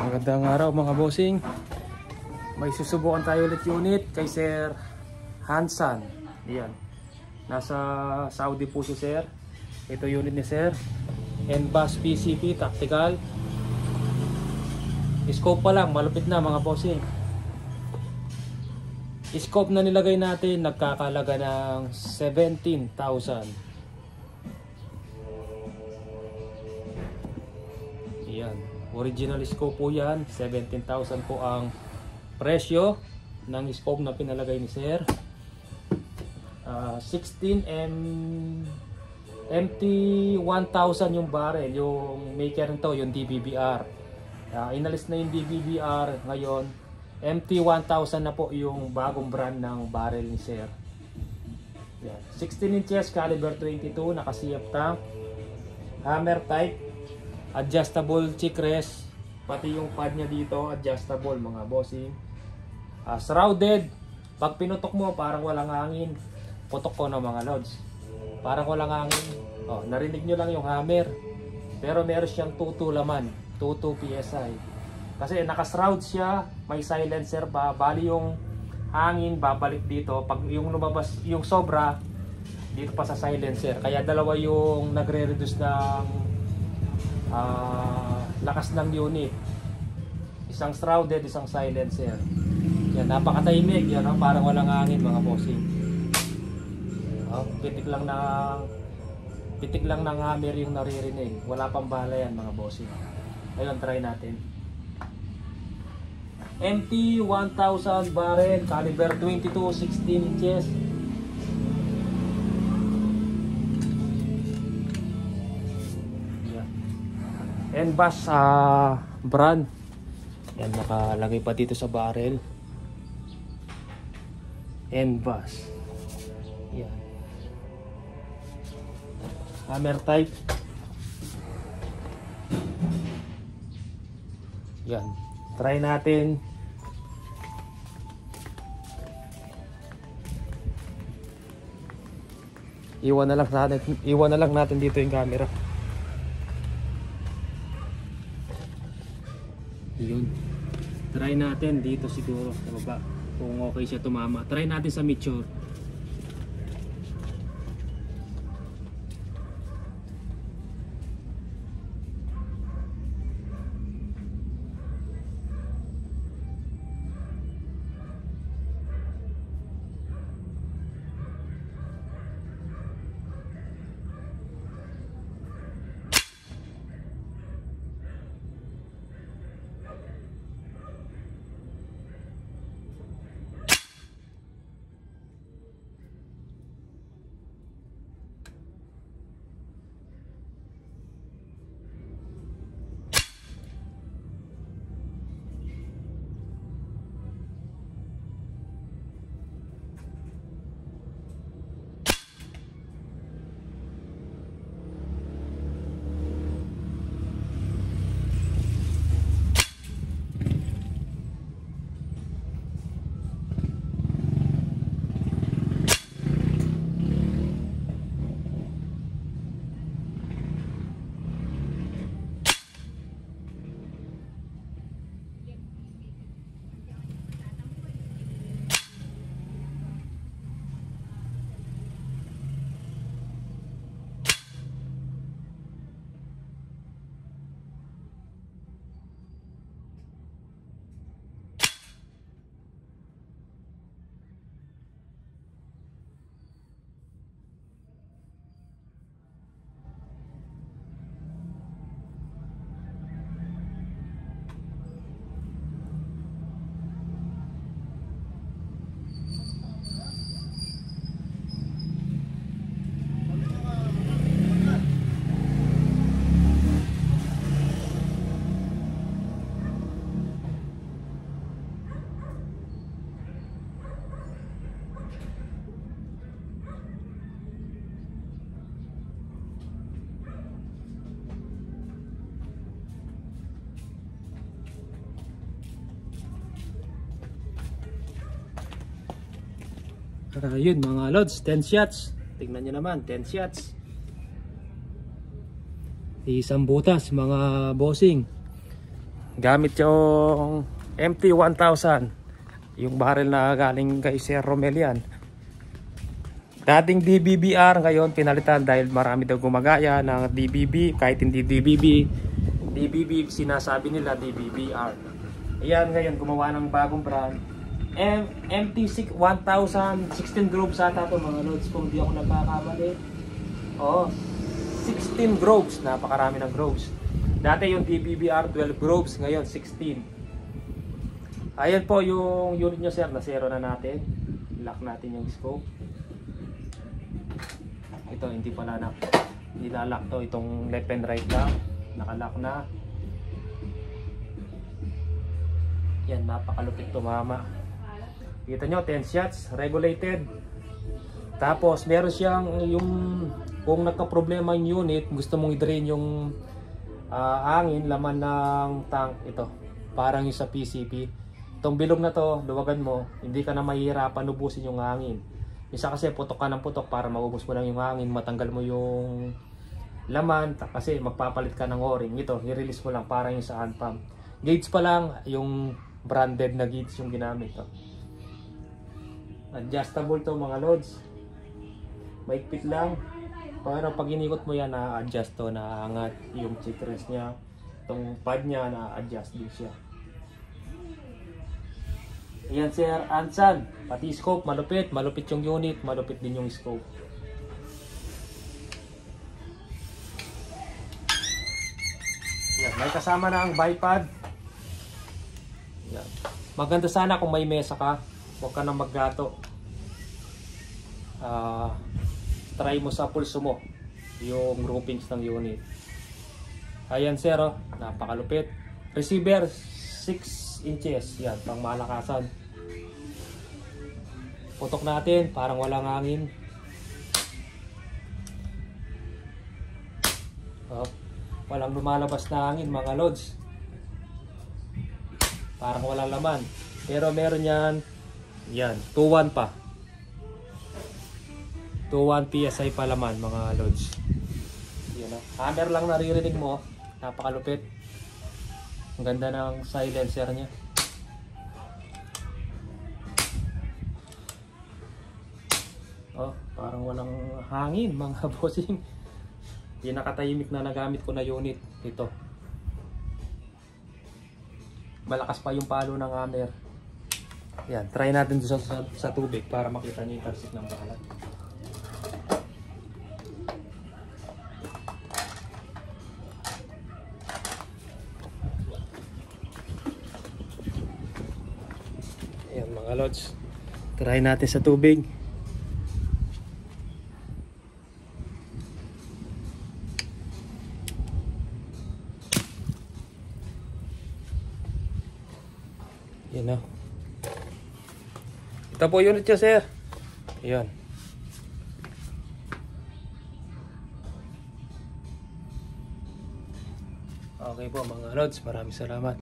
Magandang araw mga bossing. May susubukan tayo ulit unit kay Sir Hansan. Ayan. Nasa Saudi po si Sir. Ito unit ni Sir. NBAS PCP Tactical. Scope pa lang, malupit na mga bossing. Scope na nilagay natin, nagkakalaga ng 17,000. Ayan. Original scope po yan, 17,000 po ang presyo ng scope na pinalagay ni Sir. 16 MT1000 yung barrel, yung maker nito, yung DBBR. Inalis na yung DBBR, ngayon MT1000 na po yung bagong brand ng barrel ni Sir. Yan. 16 inches, caliber 22, naka-CF tank, hammer type, adjustable cheek rest, pati yung pad niya dito adjustable mga bossing. Shrouded, pag pinutok mo parang walang hangin. Putok ko ng mga lods, parang walang hangin. Narinig nyo lang yung hammer, pero meron siyang 22 laman, 22 PSI. Kasi naka-shroud siya, may silencer pa, bali yung hangin babalik dito. Pag yung lumabas, yung sobra dito pa sa silencer, kaya dalawa yung nagre-reduce ng lakas ng unit. Isang shrouded, isang silencer. Yan, napakatahimik. Yan, parang walang hangin mga bossing. Pitik lang ng hammer yung naririnig. Wala pang bala yan mga bossing. Ayun, try natin. MT1000 barrel, caliber 22, 16 inches. NBAS brand. Yan, nakalagay pa dito sa barrel. NBAS. Yan. Hammer type. Yan. Try natin. Iwan na lang natin dito yung camera. Yun. Try natin dito siguro sa baba kung okay siya tumama. Try natin sa mature. Yun mga lods, 10 shots. Tingnan nyo naman, 10 shots. Isang butas mga bossing. gamit yung MT-1000, yung barrel na galing kay Sir Romel yan. Dating DBBR, ngayon pinalitan dahil marami daw gumagaya ng DBB. Kahit hindi DBB sinasabi nila DBBR. Ayan, ngayon gumawa ng bagong brand, MT-1000, 16 grooves ata ito mga lods, kung di ako nagkakamali. Oo, 16 grooves, napakarami ng grooves. Dati yung DBBR 12 grooves, ngayon 16. Ayan po yung unit nyo sir, na zero na natin. Lock natin yung scope. Ito hindi pala na, hindi na-lock to, itong left and right lang, nakalock na. Yan, napakalupit to mama. Kita nyo, 10 shots, regulated. Tapos meron siyang yung, kung nagka-problema yung unit, gusto mong i-drain yung hangin, laman ng tank, ito parang yung sa PCP, itong bilog na to, luwagan mo, hindi ka na mahihirapan ubusin yung hangin. Isa kasi putok ka ng putok para maubos mo lang yung hangin, matanggal mo yung laman, kasi magpapalit ka ng o-ring. Ito, i-release mo lang parang yung sa hand pump. Gauge pa lang, yung branded na gauge yung ginamit to. Adjustable to mga loads, maigpit lang. Pero pag inikot mo yan, na-adjust to, na-angat yung chickrest niya. Itong pad niya, na-adjust din siya. Ayan sir, Ansan. Pati scope, malupit. Malupit yung unit, malupit din yung scope. Ayan, may kasama na ang bipod. Ayan. Maganda sana kung may mesa ka. Huwag ka nang maggato. Try mo sa pulso mo yung groupings ng unit. Ayan sir, oh, napakalupit. Receiver 6 inches, yan, pang malakasan. Putok natin, parang walang hangin. Oh, walang lumalabas na hangin mga lods. Parang walang laman. Pero meron yan, yan, 2-1 pa. 2-1 PSI pa laman mga lods. Yun, hammer lang naririnig mo, napakalupit. Ang ganda ng silencer niya. Oh, parang walang hangin mga bossing. Pinakatahimik na nagamit ko na unit ito. Malakas pa yung palo ng hammer. Yan, try natin sa tubig para makita niyo yung tarsik ng balat. Ayan mga lods, try natin sa tubig. Yan o. Ito po unit niya sir. Ayan. Okay po mga lods, maraming salamat.